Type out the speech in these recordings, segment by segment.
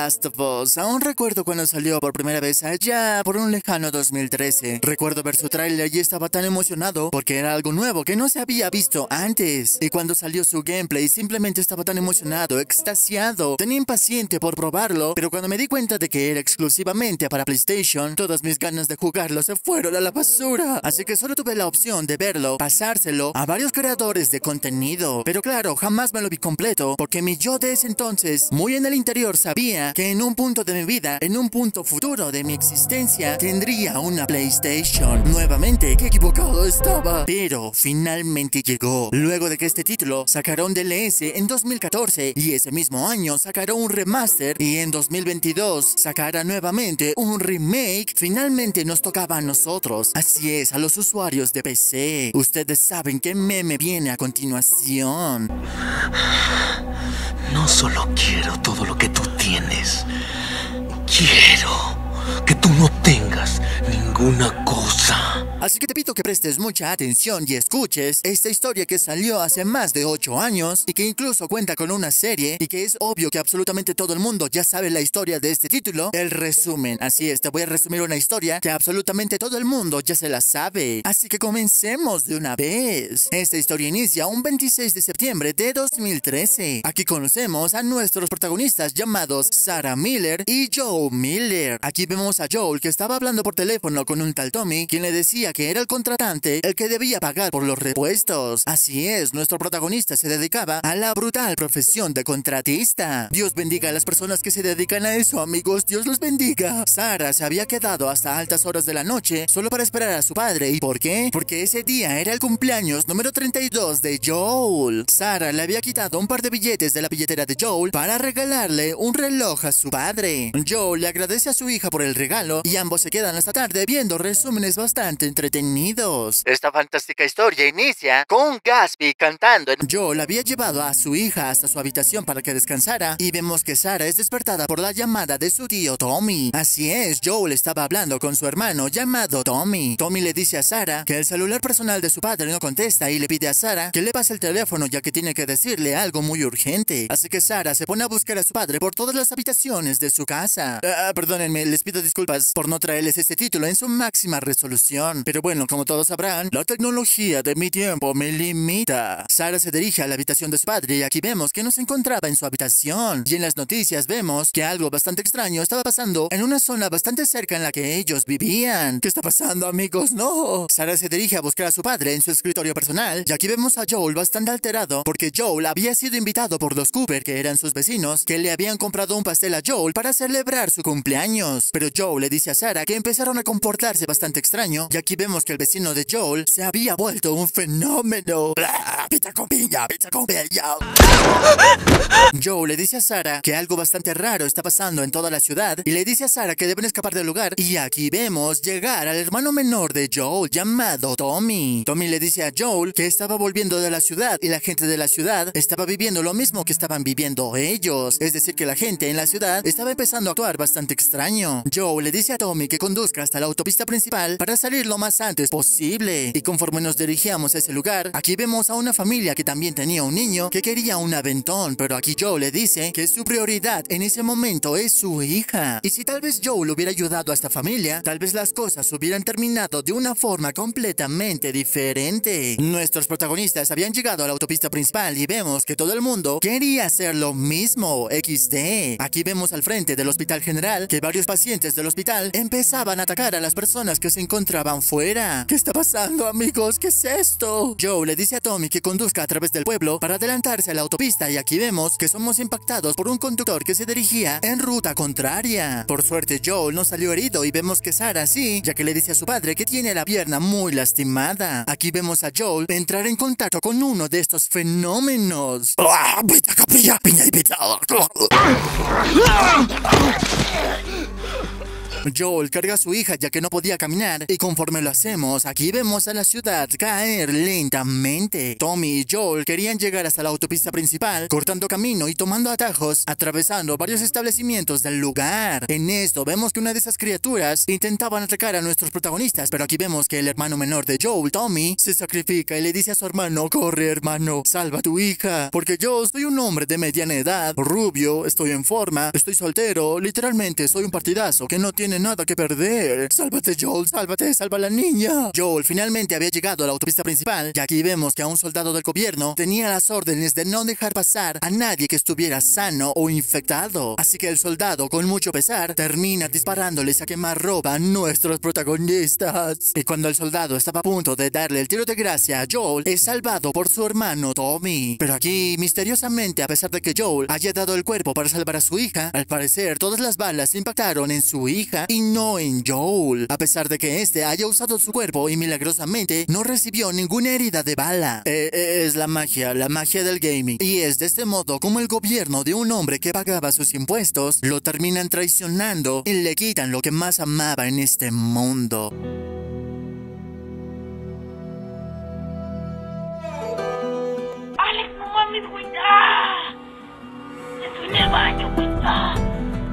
Last of Us. Aún recuerdo cuando salió por primera vez allá por un lejano 2013. Recuerdo ver su tráiler y estaba tan emocionado porque era algo nuevo que no se había visto antes. Y cuando salió su gameplay simplemente estaba tan emocionado, extasiado. Tenía impaciente por probarlo, pero cuando me di cuenta de que era exclusivamente para PlayStation, todas mis ganas de jugarlo se fueron a la basura. Así que solo tuve la opción de verlo, pasárselo a varios creadores de contenido. Pero claro, jamás me lo vi completo, porque mi yo de ese entonces, muy en el interior, sabía que en un punto de mi vida, en un punto futuro de mi existencia, tendría una PlayStation. Nuevamente, qué equivocado estaba. Pero finalmente llegó. Luego de que este título sacara un DLC en 2014 y ese mismo año sacara un remaster y en 2022 sacara nuevamente un remake, finalmente nos tocaba a nosotros. Así es, a los usuarios de PC. Ustedes saben qué meme viene a continuación. No solo quiero todo lo que tú tienes, quiero que tú no tengas ninguna cosa. Así que te pido que prestes mucha atención y escuches esta historia que salió hace más de 8 años y que incluso cuenta con una serie y que es obvio que absolutamente todo el mundo ya sabe la historia de este título. El resumen, así es, te voy a resumir una historia que absolutamente todo el mundo ya se la sabe. Así que comencemos de una vez. Esta historia inicia un 26 de septiembre de 2013. Aquí conocemos a nuestros protagonistas llamados Sarah Miller y Joe Miller. Aquí vemos a Joel que estaba hablando por teléfono con un tal Tommy, quien le decía que era el contratante el que debía pagar por los repuestos. Así es, nuestro protagonista se dedicaba a la brutal profesión de contratista. Dios bendiga a las personas que se dedican a eso, amigos, Dios los bendiga. Sarah se había quedado hasta altas horas de la noche solo para esperar a su padre. ¿Y por qué? Porque ese día era el cumpleaños número 32 de Joel. Sarah le había quitado un par de billetes de la billetera de Joel para regalarle un reloj a su padre. Joel le agradece a su hija por el regalo y ambos se quedan hasta tarde viendo resúmenes bastante entretenidos. Esta fantástica historia inicia con Gatsby cantando. Joel había llevado a su hija hasta su habitación para que descansara y vemos que Sarah es despertada por la llamada de su tío Tommy. Así es, Joel estaba hablando con su hermano llamado Tommy. Tommy le dice a Sarah que el celular personal de su padre no contesta y le pide a Sarah que le pase el teléfono ya que tiene que decirle algo muy urgente. Así que Sarah se pone a buscar a su padre por todas las habitaciones de su casa. Perdónenme, les pido disculpas por no traerles este título en su máxima resolución. Pero bueno, como todos sabrán, la tecnología de mi tiempo me limita. Sarah se dirige a la habitación de su padre y aquí vemos que no se encontraba en su habitación. Y en las noticias vemos que algo bastante extraño estaba pasando en una zona bastante cerca en la que ellos vivían. ¿Qué está pasando, amigos? ¡No! Sarah se dirige a buscar a su padre en su escritorio personal y aquí vemos a Joel bastante alterado porque Joel había sido invitado por los Cooper, que eran sus vecinos, que le habían comprado un pastel a Joel para celebrar su cumpleaños. Pero Joel le dice a Sarah que empezaron a comportarse bastante extraño y aquí vemos que el vecino de Joel se había vuelto un fenómeno. ¡Pizza con piña! ¡Pizza con piña! Joel le dice a Sarah que algo bastante raro está pasando en toda la ciudad y le dice a Sarah que deben escapar del lugar y aquí vemos llegar al hermano menor de Joel llamado Tommy. Tommy le dice a Joel que estaba volviendo de la ciudad y la gente de la ciudad estaba viviendo lo mismo que estaban viviendo ellos. Es decir, que la gente en la ciudad estaba empezando a actuar bastante extraño. Joel le dice a Tommy que conduzca hasta la autopista principal para salir lo más antes posible. Y conforme nos dirigíamos a ese lugar, aquí vemos a una familia que también tenía un niño que quería un aventón, pero aquí Joel le dice que su prioridad en ese momento es su hija. Y si tal vez Joel hubiera ayudado a esta familia, tal vez las cosas hubieran terminado de una forma completamente diferente. Nuestros protagonistas habían llegado a la autopista principal y vemos que todo el mundo quería hacer lo mismo. XD. Aquí vemos al frente del hospital general que varios pacientes del hospital empezaban a atacar a las personas que se encontraban fuera. ¿Qué está pasando, amigos? ¿Qué es esto? Joe le dice a Tommy que conduzca a través del pueblo para adelantarse a la autopista y aquí vemos que somos impactados por un conductor que se dirigía en ruta contraria. Por suerte Joel no salió herido y vemos que Sarah sí, ya que le dice a su padre que tiene la pierna muy lastimada. Aquí vemos a Joel entrar en contacto con uno de estos fenómenos. Joel carga a su hija ya que no podía caminar y conforme lo hacemos, aquí vemos a la ciudad caer lentamente. Tommy y Joel querían llegar hasta la autopista principal, cortando camino y tomando atajos, atravesando varios establecimientos del lugar. En esto vemos que una de esas criaturas intentaban atacar a nuestros protagonistas, pero aquí vemos que el hermano menor de Joel, Tommy, se sacrifica y le dice a su hermano: corre hermano, salva a tu hija, porque yo soy un hombre de mediana edad, rubio, estoy en forma, estoy soltero, literalmente soy un partidazo que no tiene nada que perder. Sálvate Joel, sálvate, salva a la niña. Joel finalmente había llegado a la autopista principal y aquí vemos que a un soldado del gobierno tenía las órdenes de no dejar pasar a nadie que estuviera sano o infectado. Así que el soldado, con mucho pesar, termina disparándoles a quemarropa a nuestros protagonistas. Y cuando el soldado estaba a punto de darle el tiro de gracia a Joel, es salvado por su hermano Tommy. Pero aquí, misteriosamente, a pesar de que Joel haya dado el cuerpo para salvar a su hija, al parecer todas las balas impactaron en su hija y no en Joel, a pesar de que este haya usado su cuerpo y milagrosamente no recibió ninguna herida de bala. Es la magia del gaming. Y es de este modo como el gobierno de un hombre que pagaba sus impuestos lo terminan traicionando y le quitan lo que más amaba en este mundo. Alex, no mames, güey. Estoy en el baño, güey.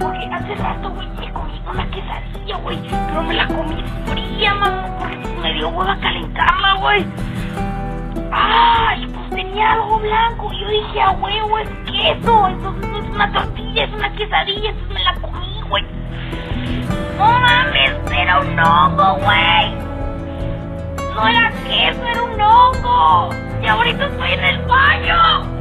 Porque hace rato, güey, me comí una quesadilla, güey. Pero me la comí fría, mamá, porque me dio hueva calentarla, güey. Y pues tenía algo blanco. Y yo dije, a huevo, es queso. Entonces no es una tortilla, es una quesadilla. Entonces me la comí, güey. No mames, era un hongo, güey. No era queso, era un hongo. Y ahorita estoy en el baño.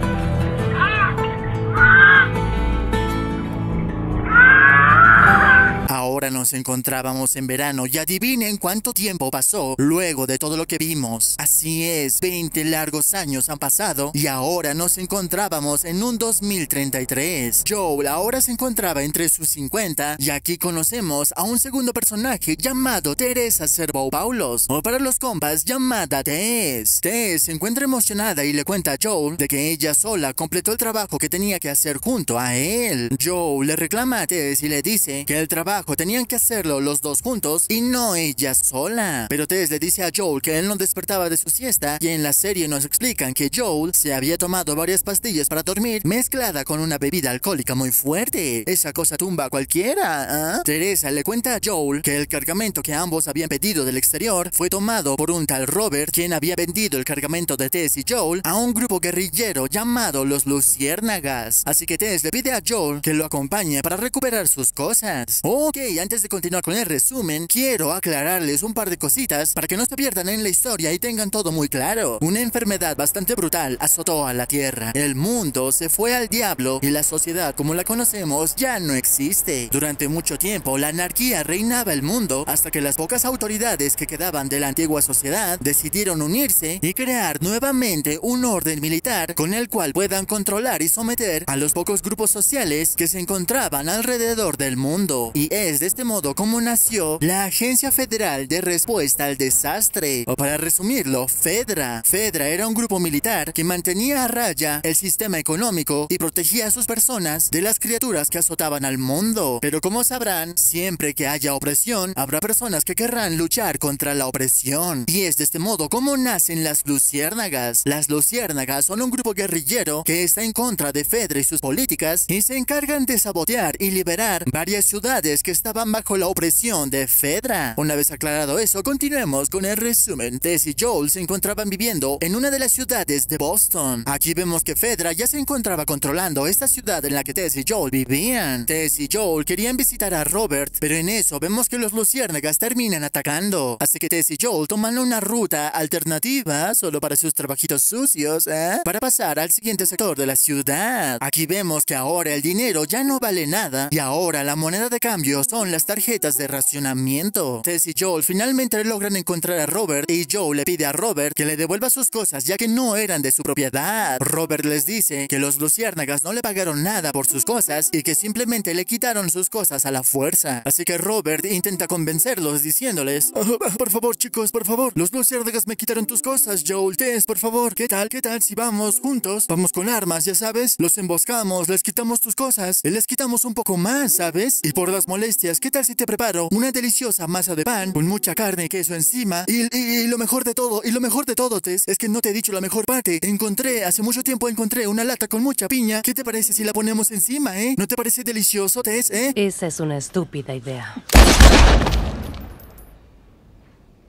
Ahora nos encontrábamos en verano y adivinen cuánto tiempo pasó luego de todo lo que vimos. Así es, 20 largos años han pasado y ahora nos encontrábamos en un 2033. Joel ahora se encontraba entre sus 50 y aquí conocemos a un segundo personaje llamado Teresa Servo-Paulos, o para los compas llamada Tess. Tess se encuentra emocionada y le cuenta a Joel de que ella sola completó el trabajo que tenía que hacer junto a él. Joel le reclama a Tess y le dice que el trabajo tenían que hacerlo los dos juntos y no ella sola. Pero Tess le dice a Joel que él no despertaba de su siesta y en la serie nos explican que Joel se había tomado varias pastillas para dormir mezclada con una bebida alcohólica muy fuerte. Esa cosa tumba a cualquiera, Teresa le cuenta a Joel que el cargamento que ambos habían pedido del exterior fue tomado por un tal Robert, quien había vendido el cargamento de Tess y Joel a un grupo guerrillero llamado los Luciérnagas. Así que Tess le pide a Joel que lo acompañe para recuperar sus cosas. Ok, antes de continuar con el resumen, quiero aclararles un par de cositas para que no se pierdan en la historia y tengan todo muy claro. Una enfermedad bastante brutal azotó a la Tierra. El mundo se fue al diablo y la sociedad como la conocemos ya no existe. Durante mucho tiempo, la anarquía reinaba el mundo hasta que las pocas autoridades que quedaban de la antigua sociedad decidieron unirse y crear nuevamente un orden militar con el cual puedan controlar y someter a los pocos grupos sociales que se encontraban alrededor del mundo. Y es de este modo como nació la Agencia Federal de Respuesta al Desastre, o para resumirlo, FEDRA. FEDRA era un grupo militar que mantenía a raya el sistema económico y protegía a sus personas de las criaturas que azotaban al mundo. Pero como sabrán, siempre que haya opresión, habrá personas que querrán luchar contra la opresión. Y es de este modo como nacen las Luciérnagas. Las Luciérnagas son un grupo guerrillero que está en contra de FEDRA y sus políticas y se encargan de sabotear y liberar varias ciudades que estaban bajo la opresión de FEDRA. Una vez aclarado eso, continuemos con el resumen. Tess y Joel se encontraban viviendo en una de las ciudades de Boston. Aquí vemos que FEDRA ya se encontraba controlando esta ciudad en la que Tess y Joel vivían. Tess y Joel querían visitar a Robert, pero en eso vemos que los Luciérnagas terminan atacando. Así que Tess y Joel toman una ruta alternativa solo para sus trabajitos sucios, para pasar al siguiente sector de la ciudad. Aquí vemos que ahora el dinero ya no vale nada y ahora la moneda de cambio son las tarjetas de racionamiento. Tess y Joel finalmente logran encontrar a Robert y Joel le pide a Robert que le devuelva sus cosas ya que no eran de su propiedad. Robert les dice que los Luciérnagas no le pagaron nada por sus cosas y que simplemente le quitaron sus cosas a la fuerza. Así que Robert intenta convencerlos diciéndoles: por favor chicos, por favor, los Luciérnagas me quitaron tus cosas. Joel, Tess, por favor, ¿qué tal si vamos juntos? Vamos con armas, ya sabes, los emboscamos, les quitamos tus cosas y les quitamos un poco más, ¿sabes? Y por las molestias Tess, ¿qué tal si te preparo una deliciosa masa de pan con mucha carne y queso encima? Y lo mejor de todo, Tess, es que no te he dicho la mejor parte. Hace mucho tiempo encontré una lata con mucha piña. ¿Qué te parece si la ponemos encima, ¿No te parece delicioso, Tess, Esa es una estúpida idea.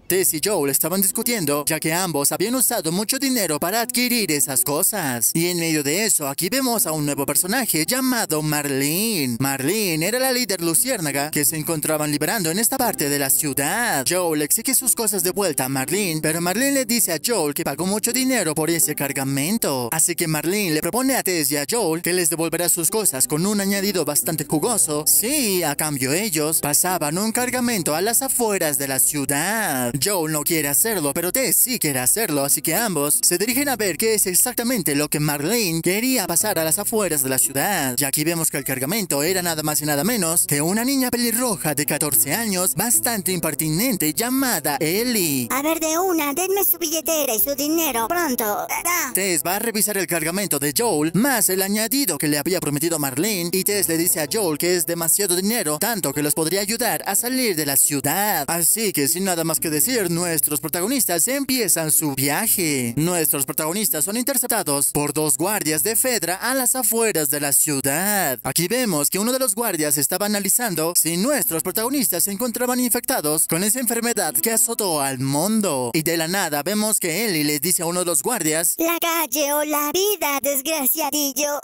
Tess y Joel estaban discutiendo, ya que ambos habían usado mucho dinero para adquirir esas cosas. Y en medio de eso, aquí vemos a un nuevo personaje llamado Marlene. Marlene era la líder luciérnaga que se encontraban liberando en esta parte de la ciudad. Joel exige sus cosas de vuelta a Marlene, pero Marlene le dice a Joel que pagó mucho dinero por ese cargamento. Así que Marlene le propone a Tess y a Joel que les devolverá sus cosas con un añadido bastante jugoso. Sí, a cambio ellos pasaban un cargamento a las afueras de la ciudad. Joel no quiere hacerlo, pero Tess sí quiere hacerlo, así que ambos se dirigen a ver qué es exactamente lo que Marlene quería pasar a las afueras de la ciudad. Y aquí vemos que el cargamento era nada más y nada menos que una niña pelirroja de 14 años, bastante impertinente, llamada Ellie. A ver, denme su billetera y su dinero, pronto. Tess va a revisar el cargamento de Joel, más el añadido que le había prometido Marlene, y Tess le dice a Joel que es demasiado dinero, tanto que los podría ayudar a salir de la ciudad. Así que sin nada más que decir, nuestros protagonistas empiezan su viaje. Nuestros protagonistas son interceptados por dos guardias de Fedra a las afueras de la ciudad. Aquí vemos que uno de los guardias estaba analizando si nuestros protagonistas se encontraban infectados con esa enfermedad que azotó al mundo. Y de la nada vemos que Ellie le dice a uno de los guardias: la calle o la vida, desgraciadillo.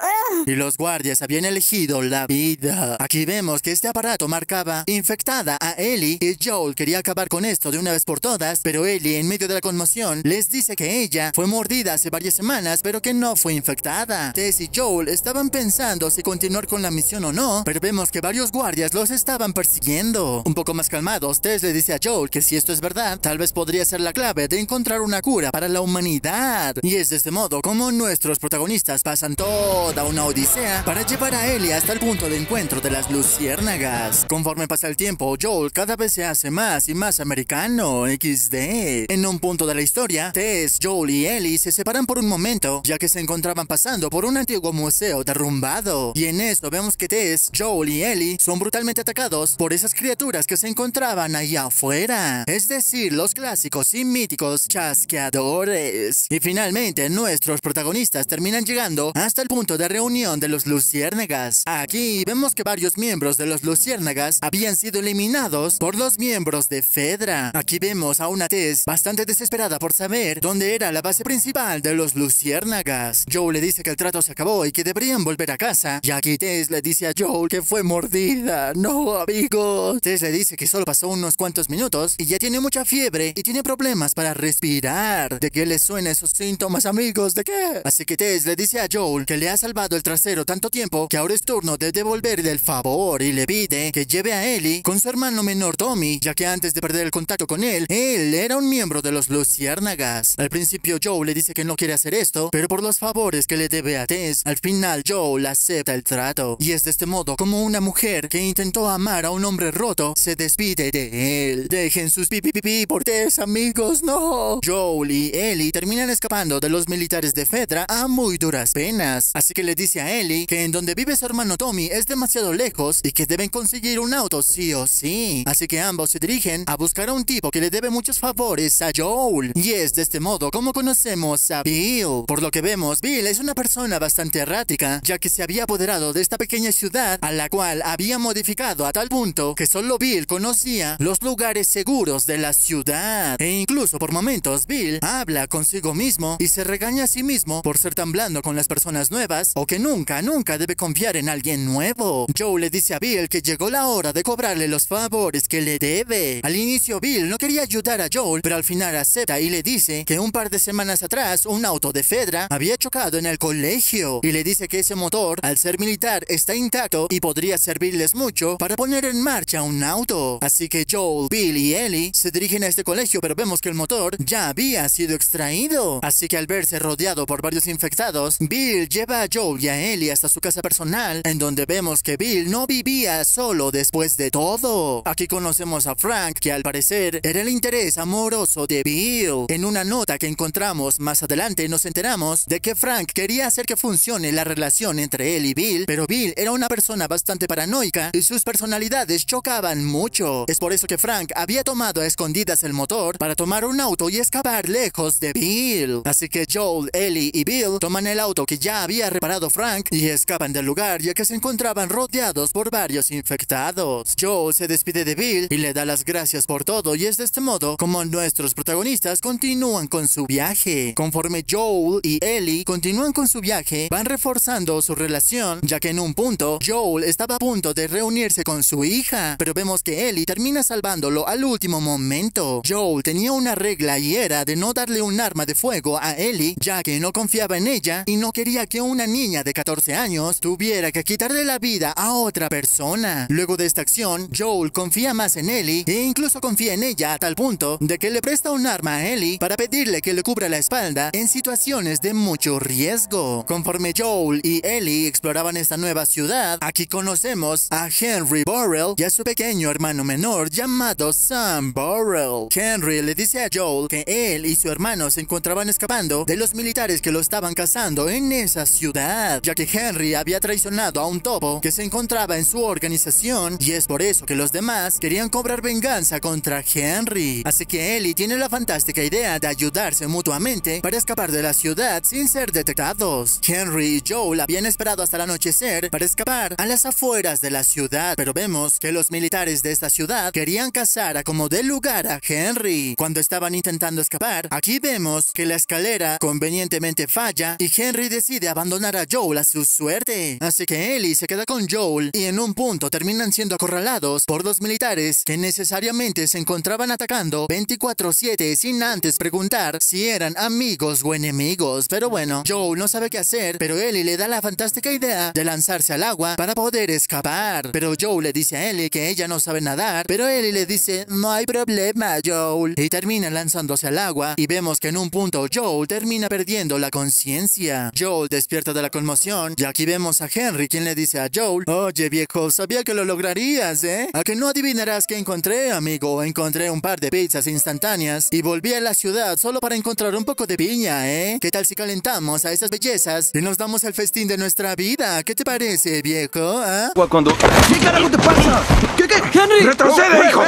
Y los guardias habían elegido la vida. Aquí vemos que este aparato marcaba infectada a Ellie, y Joel quería acabar con esto de una vez por todas, pero Ellie, en medio de la conmoción, les dice que ella fue mordida hace varias semanas, pero que no fue infectada. Tess y Joel estaban pensando si continuar con la misión o no, pero vemos que varios guardias los estaban persiguiendo. Un poco más calmados, Tess le dice a Joel que si esto es verdad, tal vez podría ser la clave de encontrar una cura para la humanidad. Y es de este modo como nuestros protagonistas pasan toda una odisea para llevar a Ellie hasta el punto de encuentro de las luciérnagas. Conforme pasa el tiempo, Joel cada vez se hace más y más americano. XD. En un punto de la historia, Tess, Joel y Ellie se separan por un momento, ya que se encontraban pasando por un antiguo museo derrumbado. Y en esto vemos que Tess, Joel y Ellie son brutalmente atacados por esas criaturas que se encontraban allá afuera. Es decir, los clásicos y míticos chasqueadores. Y finalmente, nuestros protagonistas terminan llegando hasta el punto de reunión de los luciérnagas. Aquí vemos que varios miembros de los luciérnagas habían sido eliminados por los miembros de Fedra. Aquí vemos a una Tess bastante desesperada por saber dónde era la base principal de los luciérnagas. Joel le dice que el trato se acabó y que deberían volver a casa. Y aquí Tess le dice a Joel que fue mordida. No, amigos. Tess le dice que solo pasó unos cuantos minutos y ya tiene mucha fiebre y tiene problemas para respirar. ¿De qué les suenan esos síntomas, amigos? ¿De qué? Así que Tess le dice a Joel que le ha salvado el trasero tanto tiempo que ahora es turno de devolverle el favor, y le pide que lleve a Ellie con su hermano menor Tommy, ya que antes de perder el contacto con él era un miembro de los luciérnagas. Al principio Joel le dice que no quiere hacer esto, pero por los favores que le debe a Tess, al final Joel acepta el trato. Y es de este modo como una mujer que intentó amar a un hombre roto se despide de él. Dejen sus pipipipi por Tess, amigos, no. Joel y Ellie terminan escapando de los militares de Fedra a muy duras penas. Así que le dice a Ellie que en donde vive su hermano Tommy es demasiado lejos y que deben conseguir un auto sí o sí. Así que ambos se dirigen a buscar a un tipo que le debe muchos favores a Joel. Y es de este modo como conocemos a Bill. Por lo que vemos, Bill es una persona bastante errática, ya que se había apoderado de esta pequeña ciudad, a la cual había modificado a tal punto que solo Bill conocía los lugares seguros de la ciudad. E incluso por momentos Bill habla consigo mismo y se regaña a sí mismo por ser tan blando con las personas nuevas, o que nunca debe confiar en alguien nuevo. Joel le dice a Bill que llegó la hora de cobrarle los favores que le debe. Al inicio Bill no quería ayudar a Joel, pero al final acepta y le dice que un par de semanas atrás un auto de Fedra había chocado en el colegio, y le dice que ese motor, al ser militar, está intacto y podría servirles mucho para poner en marcha un auto. Así que Joel, Bill y Ellie se dirigen a este colegio, pero vemos que el motor ya había sido extraído. Así que al verse rodeado por varios infectados, Bill lleva a Joel y a Ellie hasta su casa personal, en donde vemos que Bill no vivía solo después de todo. Aquí conocemos a Frank, que al parecer era el interés amoroso de Bill. En una nota que encontramos más adelante nos enteramos de que Frank quería hacer que funcione la relación entre él y Bill, pero Bill era una persona bastante paranoica y sus personalidades chocaban mucho. Es por eso que Frank había tomado a escondidas el motor para tomar un auto y escapar lejos de Bill. Así que Joel, Ellie y Bill toman el auto que ya había reparado Frank y escapan del lugar, ya que se encontraban rodeados por varios infectados. Joel se despide de Bill y le da las gracias por todo, y es de este modo como nuestros protagonistas continúan con su viaje. Conforme Joel y Ellie continúan con su viaje, van reforzando su relación, ya que en un punto Joel estaba a punto de reunirse con su hija, pero vemos que Ellie termina salvándolo al último momento. Joel tenía una regla y era de no darle un arma de fuego a Ellie, ya que no confiaba en ella y no quería que una niña de 14 años tuviera que quitarle la vida a otra persona. Luego de esta acción, Joel confía más en Ellie e incluso confía en ella a tal punto de que le presta un arma a Ellie para pedirle que le cubra la espalda en situaciones de mucho riesgo. Conforme Joel y Ellie exploraban esta nueva ciudad, aquí conocemos a Henry Burrell y a su pequeño hermano menor llamado Sam Burrell. Henry le dice a Joel que él y su hermano se encontraban escapando de los militares que lo estaban cazando en esa ciudad, ya que Henry había traicionado a un topo que se encontraba en su organización, y es por eso que los demás querían cobrar venganza contra Henry. Así que Ellie tiene la fantástica idea de ayudarse mutuamente para escapar de la ciudad sin ser detectados. Henry y Joel habían esperado hasta el anochecer para escapar a las afueras de la ciudad, pero vemos que los militares de esta ciudad querían cazar a como dé lugar a Henry. Cuando estaban intentando escapar, aquí vemos que la escalera convenientemente falla y Henry decide abandonar a Joel a su suerte. Así que Ellie se queda con Joel y en un punto terminan siendo acorralados por los militares que necesariamente se encontraban atacando 24/7 sin antes preguntar si eran amigos o enemigos. Pero bueno, Joel no sabe qué hacer, pero Ellie le da la fantástica idea de lanzarse al agua para poder escapar. Pero Joel le dice a Ellie que ella no sabe nadar, pero Ellie le dice: no hay problema, Joel. Y termina lanzándose al agua y vemos que en un punto Joel termina perdiendo la conciencia. Joel despierta de la conmoción y aquí vemos a Henry, quien le dice a Joel: oye viejo, sabía que lo lograrías, ¿eh? ¿A que no adivinarás qué encontré, amigo? Encontré un par de pizzas instantáneas y volví a la ciudad solo para encontrar un poco de piña, ¿eh? ¿Qué tal si calentamos a esas bellezas y nos damos el festín de nuestra vida? ¿Qué te parece, viejo? ¿Ah? ¿Qué carajo te pasa? ¿Qué? ¡Henry! ¡Retrocede, hijo!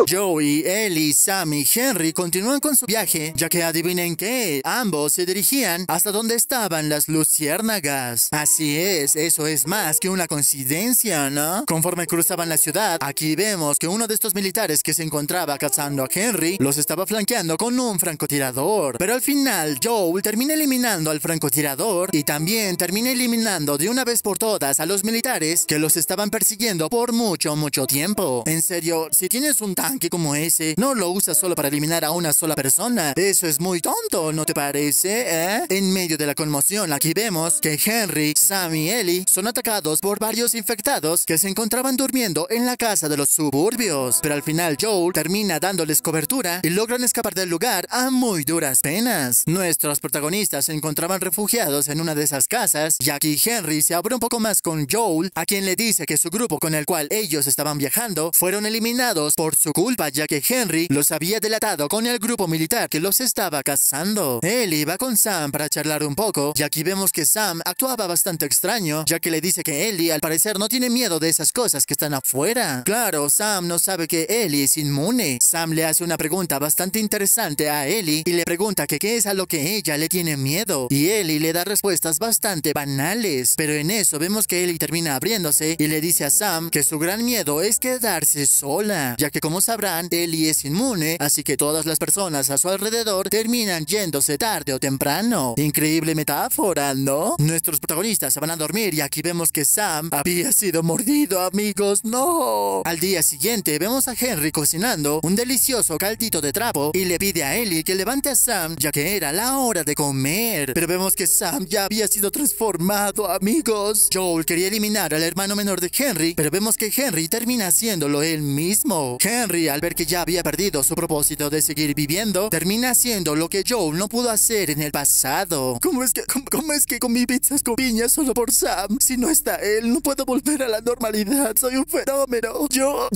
Joey, Ellie, Sam y Henry continúan con su viaje, ya que adivinen qué, ambos se dirigían hasta donde estaban las luciérnagas. Así es, eso es más que una coincidencia, ¿no? Conforme cruzaban la ciudad, aquí vemos que uno de estos militares que se encontraba cazando a Henry los estaba flanqueando con un francotirador. Pero al final, Joel termina eliminando al francotirador y también termina eliminando de una vez por todas a los militares que los estaban persiguiendo por mucho tiempo. En serio, si tienes un tanque como ese, no lo usas solo para eliminar a una sola persona. Eso es muy tonto, ¿no te parece, eh? En medio de la conmoción, aquí vemos que Henry, Sam y Ellie son atacados por varios infectados que se encontraban durmiendo en la casa de los suburbios. Pero al final Joel termina dándoles cobertura y logran escapar del lugar a muy duras penas. Nuestros protagonistas se encontraban refugiados en una de esas casas y aquí Henry se abre un poco más con Joel, a quien le dice que su grupo con el cual ellos estaban viajando fueron eliminados por su culpa, ya que Henry los había delatado con el grupo militar que los estaba cazando. Ellie va con Sam para charlar un poco y aquí vemos que Sam actuaba bastante extraño, ya que le dice que Ellie al parecer no tiene miedo de esas cosas que están afuera. Claro, Sam no sabe que Ellie es inmune. Sam le hace una pregunta bastante interesante a Ellie y le pregunta que qué es a lo que ella le tiene miedo, y Ellie le da respuestas bastante banales. Pero en eso vemos que Ellie termina abriéndose y le dice a Sam que su gran miedo es quedarse sola, ya que como sabrán, Ellie es inmune, así que todas las personas a su alrededor terminan yéndose tarde o temprano. Increíble metáfora, ¿no? Nuestros protagonistas se van a dormir y aquí vemos que Sam había sido mordido, amigos. ¡No! Al día siguiente vemos a Henry cocinando un delicioso caldito de trapo y le pide a Ellie que levante a Sam, ya que era la hora de comer. Pero vemos que Sam ya había sido transformado, amigos. Joel quería eliminar al hermano menor de Henry, pero vemos que Henry termina haciéndolo él mismo. Henry, al ver que ya había perdido su propósito de seguir viviendo, termina haciendo lo que Joel no pudo hacer en el pasado. ¿Cómo es que comí pizzas con piña solo por Sam? Si no está él, no puedo volver a la normalidad. Soy un fenómeno. Yo...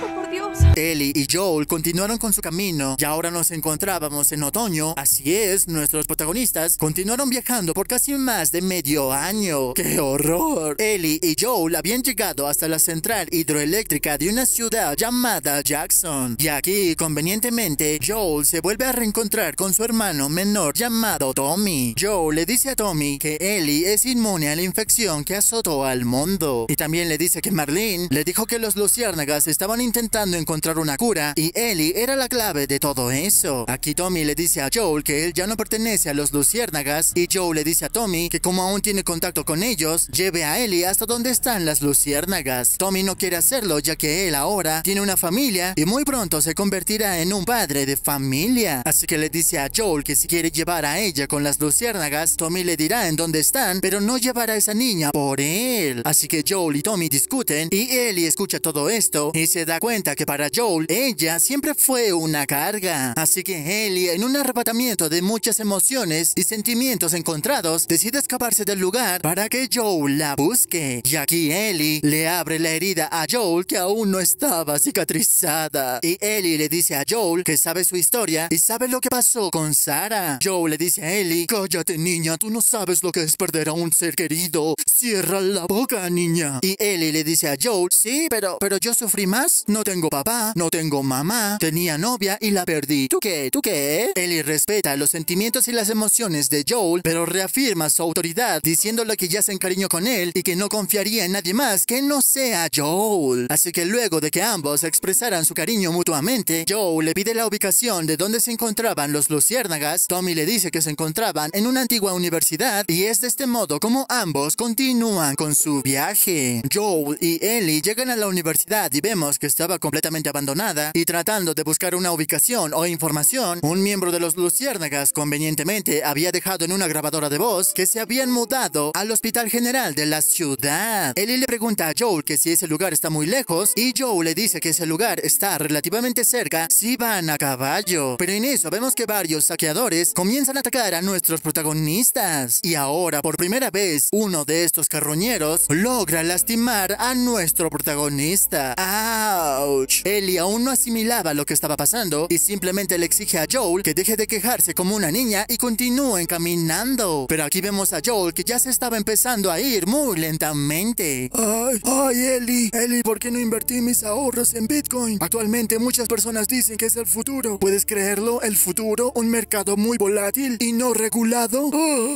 Oh, por Dios. pausa. Ellie y Joel continuaron con su camino y ahora nos encontrábamos en otoño. Así es, nuestros protagonistas continuaron viajando por casi más de medio año. ¡Qué horror! Ellie y Joel habían llegado hasta la central hidroeléctrica de una ciudad llamada Jackson. Y aquí, convenientemente, Joel se vuelve a reencontrar con su hermano menor llamado Tommy. Joel le dice a Tommy que Ellie es inmune a la infección que azotó al mundo. Y también le dice que Marlene le dijo que los luciérnagas estaban intentando encontrar una cura y Ellie era la clave de todo eso. Aquí Tommy le dice a Joel que él ya no pertenece a los luciérnagas y Joel le dice a Tommy que como aún tiene contacto con ellos, lleve a Ellie hasta donde están las luciérnagas. Tommy no quiere hacerlo ya que él ahora tiene una familia y muy pronto se convertirá en un padre de familia. Así que le dice a Joel que si quiere llevar a ella con las luciérnagas, Tommy le dirá en dónde están, pero no llevará a esa niña por él. Así que Joel y Tommy discuten y Ellie escucha todo esto y se da cuenta que para Joel, ella siempre fue una carga. Así que Ellie, en un arrebatamiento de muchas emociones y sentimientos encontrados, decide escaparse del lugar para que Joel la busque. Y aquí Ellie le abre la herida a Joel que aún no estaba cicatrizada. Y Ellie le dice a Joel que sabe su historia y sabe lo que pasó con Sarah. Joel le dice a Ellie: cállate, niña, tú no sabes lo que es perder a un ser querido. Cierra la boca, niña. Y Ellie le dice a Joel: sí, pero yo sufrí más. No tengo papá, no tengo mamá, tenía novia y la perdí. ¿Tú qué? ¿Tú qué? Ellie respeta los sentimientos y las emociones de Joel, pero reafirma su autoridad diciéndole que ya se encariñó con él y que no confiaría en nadie más que no sea Joel. Así que luego de que ambos expresaran su cariño mutuamente, Joel le pide la ubicación de donde se encontraban los luciérnagas. Tommy le dice que se encontraban en una antigua universidad y es de este modo como ambos continúan con su viaje. Joel y Ellie llegan a la universidad y vemos que estaba completamente abandonada y tratando de buscar una ubicación o información, un miembro de los luciérnagas convenientemente había dejado en una grabadora de voz que se habían mudado al hospital general de la ciudad. Ellie le pregunta a Joel que si ese lugar está muy lejos y Joel le dice que ese lugar está relativamente cerca si van a caballo. Pero en eso vemos que varios saqueadores comienzan a atacar a nuestros protagonistas. Y ahora, por primera vez, uno de estos carroñeros logra lastimar a nuestro protagonista. ¡Auch! Ellie aún no asimilaba lo que estaba pasando y simplemente le exige a Joel que deje de quejarse como una niña y continúen caminando. Pero aquí vemos a Joel que ya se estaba empezando a ir muy lentamente. ¡Ay, Ellie! Ellie, ¿por qué no invertí mis ahorros en Bitcoin? Actualmente muchas personas dicen que es el futuro. ¿Puedes creerlo? ¿El futuro? ¿Un mercado muy volátil y no regulado?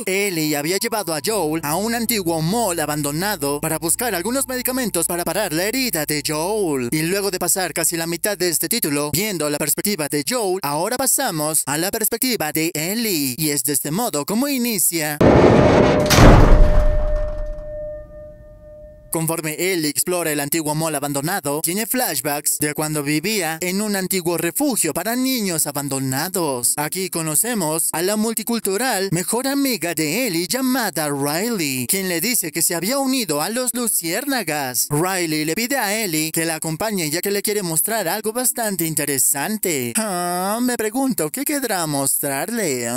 Ellie había llevado a Joel a un antiguo mall abandonado para buscar algunos medicamentos para parar la herida de Joel. Y luego de pasar casi la mitad de este título viendo la perspectiva de Joel, ahora pasamos a la perspectiva de Ellie. Y es de este modo como inicia. Conforme Ellie explora el antiguo mall abandonado, tiene flashbacks de cuando vivía en un antiguo refugio para niños abandonados. Aquí conocemos a la multicultural mejor amiga de Ellie llamada Riley, quien le dice que se había unido a los luciérnagas. Riley le pide a Ellie que la acompañe ya que le quiere mostrar algo bastante interesante. Me pregunto, ¿qué querrá mostrarle?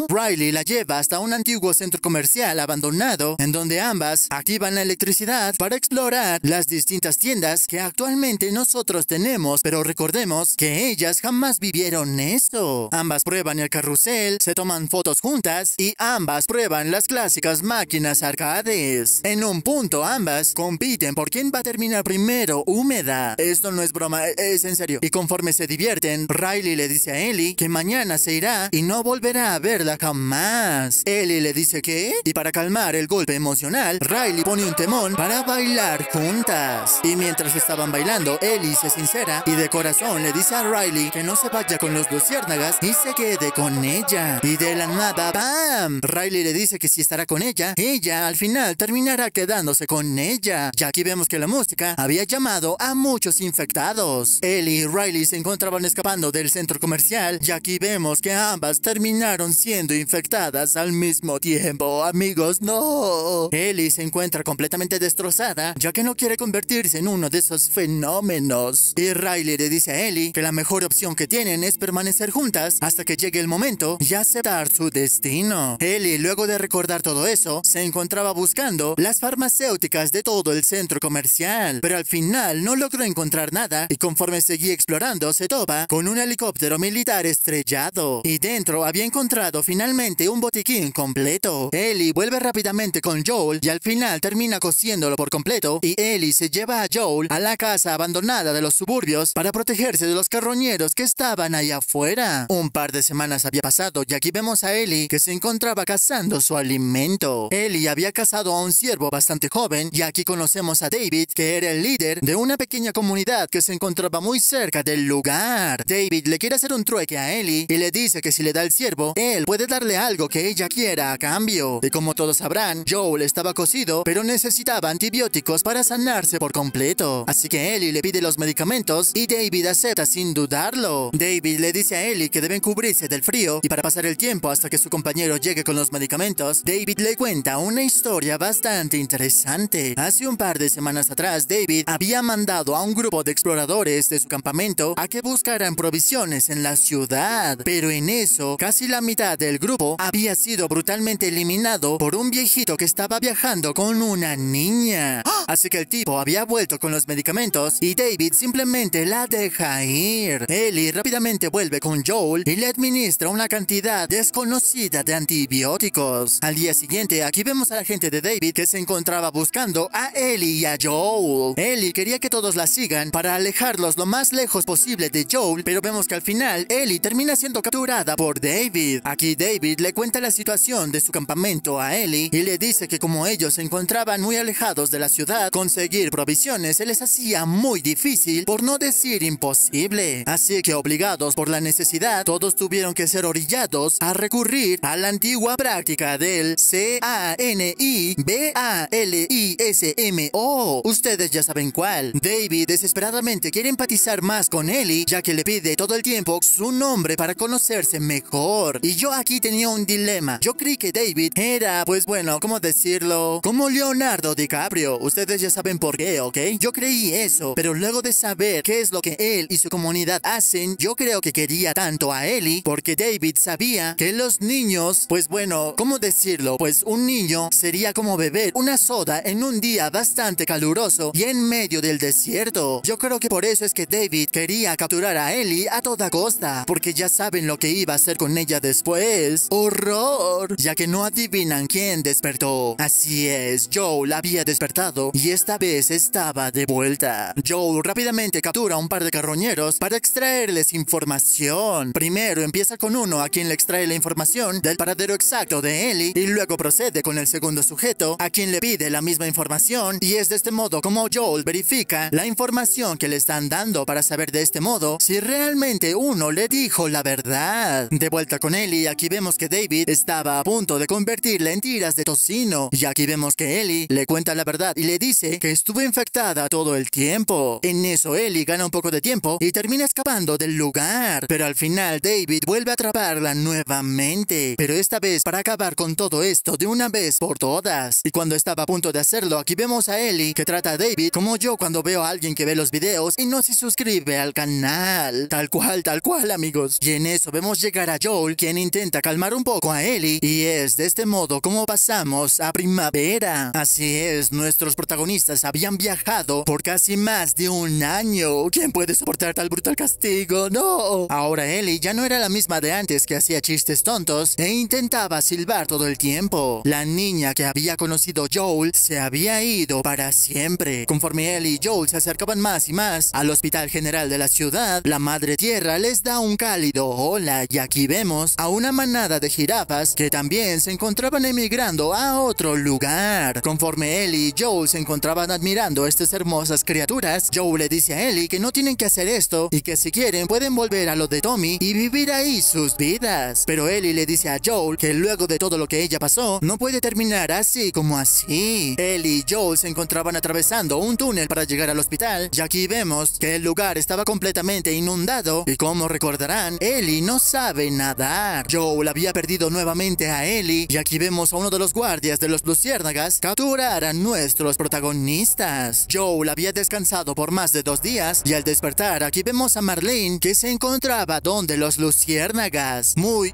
Riley la lleva hasta un antiguo centro comercial abandonado en donde ambas activan la electricidad para explorar las distintas tiendas que actualmente nosotros tenemos, pero recordemos que ellas jamás vivieron eso. Ambas prueban el carrusel, se toman fotos juntas y ambas prueban las clásicas máquinas arcades. En un punto ambas compiten por quién va a terminar primero húmeda. Esto no es broma, es en serio. Y conforme se divierten, Riley le dice a Ellie que mañana se irá y no volverá a verla jamás. Ellie le dice que, y para calmar el golpe emocional, Riley pone un temón para bailar juntas. Y mientras estaban bailando, Ellie se sincera y de corazón le dice a Riley que no se vaya con los luciérnagas y se quede con ella. Y de la nada, ¡bam! Riley le dice que si estará con ella, ella al final terminará quedándose con ella. Y aquí vemos que la música había llamado a muchos infectados. Ellie y Riley se encontraban escapando del centro comercial y aquí vemos que ambas terminaron siendo infectadas al mismo tiempo. Amigos, no. Ellie se encuentra completamente destrozada enfadada, ya que no quiere convertirse en uno de esos fenómenos. Y Riley le dice a Ellie que la mejor opción que tienen es permanecer juntas hasta que llegue el momento y aceptar su destino. Ellie, luego de recordar todo eso, se encontraba buscando las farmacéuticas de todo el centro comercial, pero al final no logró encontrar nada y conforme seguía explorando se topa con un helicóptero militar estrellado y dentro había encontrado finalmente un botiquín completo. Ellie vuelve rápidamente con Joel y al final termina cosiéndolo por completo y Ellie se lleva a Joel a la casa abandonada de los suburbios para protegerse de los carroñeros que estaban allá afuera. Un par de semanas había pasado y aquí vemos a Ellie que se encontraba cazando su alimento. Ellie había cazado a un ciervo bastante joven y aquí conocemos a David, que era el líder de una pequeña comunidad que se encontraba muy cerca del lugar. David le quiere hacer un trueque a Ellie y le dice que si le da el ciervo, él puede darle algo que ella quiera a cambio. Y como todos sabrán, Joel estaba cocido, pero necesitaba antibióticos para sanarse por completo. Así que Ellie le pide los medicamentos y David acepta sin dudarlo. David le dice a Ellie que deben cubrirse del frío y para pasar el tiempo hasta que su compañero llegue con los medicamentos, David le cuenta una historia bastante interesante. Hace un par de semanas atrás, David había mandado a un grupo de exploradores de su campamento a que buscaran provisiones en la ciudad, pero en eso, casi la mitad del grupo había sido brutalmente eliminado por un viejito que estaba viajando con una niña. Así que el tipo había vuelto con los medicamentos y David simplemente la deja ir. Ellie rápidamente vuelve con Joel y le administra una cantidad desconocida de antibióticos. Al día siguiente, aquí vemos a la gente de David que se encontraba buscando a Ellie y a Joel. Ellie quería que todos la sigan para alejarlos lo más lejos posible de Joel, pero vemos que al final Ellie termina siendo capturada por David. Aquí David le cuenta la situación de su campamento a Ellie y le dice que como ellos se encontraban muy alejados de la ciudad, conseguir provisiones se les hacía muy difícil, por no decir imposible. Así que obligados por la necesidad, todos tuvieron que ser orillados a recurrir a la antigua práctica del CANIBALISMO. Ustedes ya saben cuál. David desesperadamente quiere empatizar más con Ellie, ya que le pide todo el tiempo su nombre para conocerse mejor. Y yo aquí tenía un dilema. Yo creí que David era, pues bueno, ¿cómo decirlo? Como Leonardo DiCaprio. Ustedes ya saben por qué, ¿ok? Yo creí eso, pero luego de saber qué es lo que él y su comunidad hacen, yo creo que quería tanto a Ellie, porque David sabía que los niños, pues bueno, ¿cómo decirlo? Pues un niño sería como beber una soda en un día bastante caluroso y en medio del desierto. Yo creo que por eso es que David quería capturar a Ellie a toda costa, porque ya saben lo que iba a hacer con ella después. ¡Horror! Ya que no adivinan quién despertó. Así es, Joel había despertado y esta vez estaba de vuelta. Joel rápidamente captura a un par de carroñeros para extraerles información. Primero empieza con uno a quien le extrae la información del paradero exacto de Ellie y luego procede con el segundo sujeto a quien le pide la misma información, y es de este modo como Joel verifica la información que le están dando para saber de este modo si realmente uno le dijo la verdad. De vuelta con Ellie, aquí vemos que David estaba a punto de convertirla en tiras de tocino y aquí vemos que Ellie le cuenta la verdad y le dice que estuvo infectada todo el tiempo. En eso Ellie gana un poco de tiempo y termina escapando del lugar, pero al final David vuelve a atraparla nuevamente, pero esta vez para acabar con todo esto de una vez por todas. Y cuando estaba a punto de hacerlo, aquí vemos a Ellie que trata a David como yo cuando veo a alguien que ve los videos y no se suscribe al canal. Tal cual, amigos. Y en eso vemos llegar a Joel, quien intenta calmar un poco a Ellie, y es de este modo como pasamos a primavera. Así es, nuestros protagonistas habían viajado por casi más de un año. ¿Quién puede soportar tal brutal castigo? ¡No! Ahora Ellie ya no era la misma de antes, que hacía chistes tontos e intentaba silbar todo el tiempo. La niña que había conocido Joel se había ido para siempre. Conforme Ellie y Joel se acercaban más y más al hospital general de la ciudad, la madre tierra les da un cálido hola, y aquí vemos a una manada de jirafas que también se encontraban emigrando a otro lugar. Conforme Ellie y Joel se encontraban admirando estas hermosas criaturas, Joel le dice a Ellie que no tienen que hacer esto y que si quieren pueden volver a lo de Tommy y vivir ahí sus vidas. Pero Ellie le dice a Joel que luego de todo lo que ella pasó, no puede terminar así como así. Ellie y Joel se encontraban atravesando un túnel para llegar al hospital y aquí vemos que el lugar estaba completamente inundado y como recordarán, Ellie no sabe nadar. Joel había perdido nuevamente a Ellie y aquí vemos a uno de los guardias de los luciérnagas capturar a nuestro nuestros protagonistas. Joel había descansado por más de 2 días y al despertar aquí vemos a Marlene que se encontraba donde los luciérnagas. Muy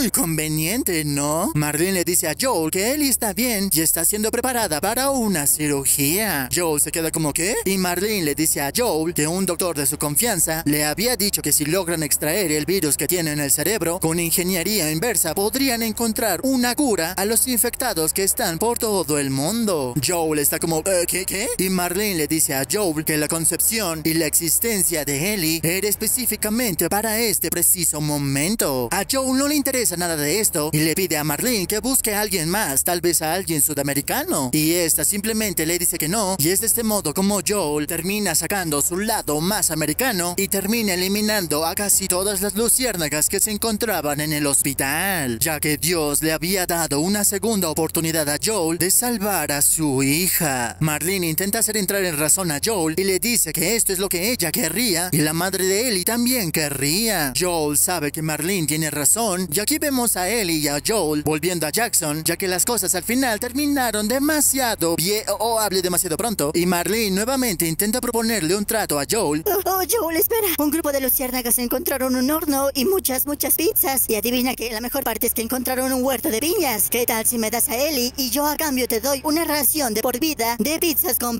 conveniente, ¿no? Marlene le dice a Joel que Ellie está bien y está siendo preparada para una cirugía. Joel se queda como ¿qué? Y Marlene le dice a Joel que un doctor de su confianza le había dicho que si logran extraer el virus que tiene en el cerebro con ingeniería inversa podrían encontrar una cura a los infectados que están por todo el mundo. Joel está como ¿qué? Y Marlene le dice a Joel que la concepción y la existencia de Ellie era específicamente para este preciso momento. A Joel no le interesa nada de esto y le pide a Marlene que busque a alguien más, tal vez a alguien sudamericano. Y esta simplemente le dice que no, y es de este modo como Joel termina sacando su lado más americano y termina eliminando a casi todas las luciérnagas que se encontraban en el hospital, ya que Dios le había dado una segunda oportunidad a Joel de salvar a su hija. Marlene intenta hacer entrar en razón a Joel y le dice que esto es lo que ella querría y la madre de Ellie también querría. Joel sabe que Marlene tiene razón y aquí vemos a Ellie y a Joel volviendo a Jackson, ya que las cosas al final terminaron demasiado bien o hablé demasiado pronto y Marlene nuevamente intenta proponerle un trato a Joel. Joel, espera. Un grupo de luciérnagas encontraron un horno y muchas pizzas. Y adivina que la mejor parte es que encontraron un huerto de viñas. ¿Qué tal si me das a Ellie y yo a cambio te doy una ración de por vida de pizzas con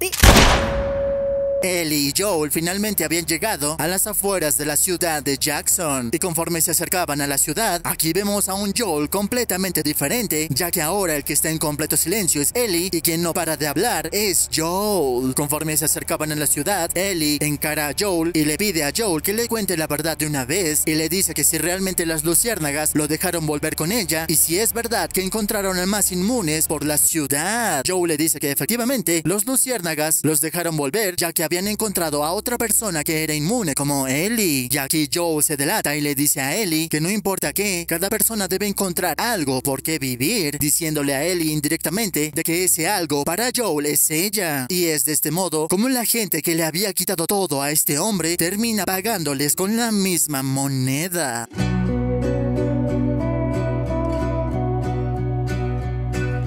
Ellie y Joel finalmente habían llegado a las afueras de la ciudad de Jackson y conforme se acercaban a la ciudad, aquí vemos a un Joel completamente diferente, ya que ahora el que está en completo silencio es Ellie y quien no para de hablar es Joel. Conforme se acercaban a la ciudad, Ellie encara a Joel y le pide a Joel que le cuente la verdad de una vez y le dice que si realmente las luciérnagas lo dejaron volver con ella y si es verdad que encontraron a más inmunes por la ciudad. Joel le dice que efectivamente los luciérnagas los dejaron volver ya que habían encontrado a otra persona que era inmune como Ellie. Y aquí Joel se delata y le dice a Ellie que no importa qué, cada persona debe encontrar algo por qué vivir, diciéndole a Ellie indirectamente de que ese algo para Joel es ella. Y es de este modo como la gente que le había quitado todo a este hombre termina pagándoles con la misma moneda.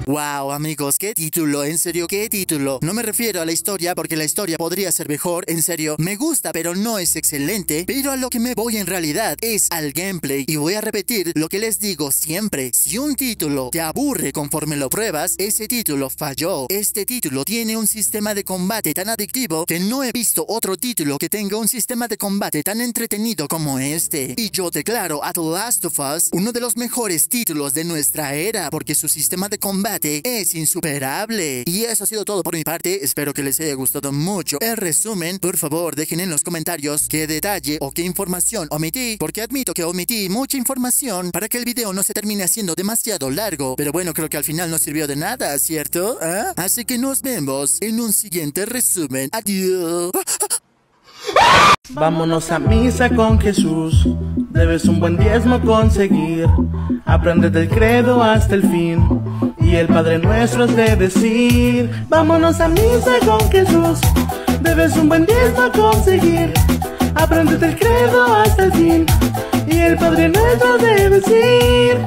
Wow, amigos, qué título, en serio, qué título. No me refiero a la historia porque la historia podría ser mejor, en serio, me gusta pero no es excelente, pero a lo que me voy en realidad es al gameplay y voy a repetir lo que les digo siempre. Si un título te aburre conforme lo pruebas, ese título falló. Este título tiene un sistema de combate tan adictivo que no he visto otro título que tenga un sistema de combate tan entretenido como este. Y yo declaro a The Last of Us uno de los mejores títulos de nuestra era porque su sistema de combate es insuperable. Y eso ha sido todo por mi parte, espero que les haya gustado mucho el resumen. Por favor dejen en los comentarios qué detalle o qué información omití, porque admito que omití mucha información para que el video no se termine haciendo demasiado largo, pero bueno, creo que al final no sirvió de nada, ¿cierto? Así que nos vemos en un siguiente resumen. Adiós. Vámonos a misa con Jesús, debes un buen diezmo conseguir, apréndete el credo hasta el fin, y el Padre Nuestro has de decir. Vámonos a misa con Jesús, debes un buen diezmo conseguir, apréndete el credo hasta el fin, y el Padre Nuestro has de decir.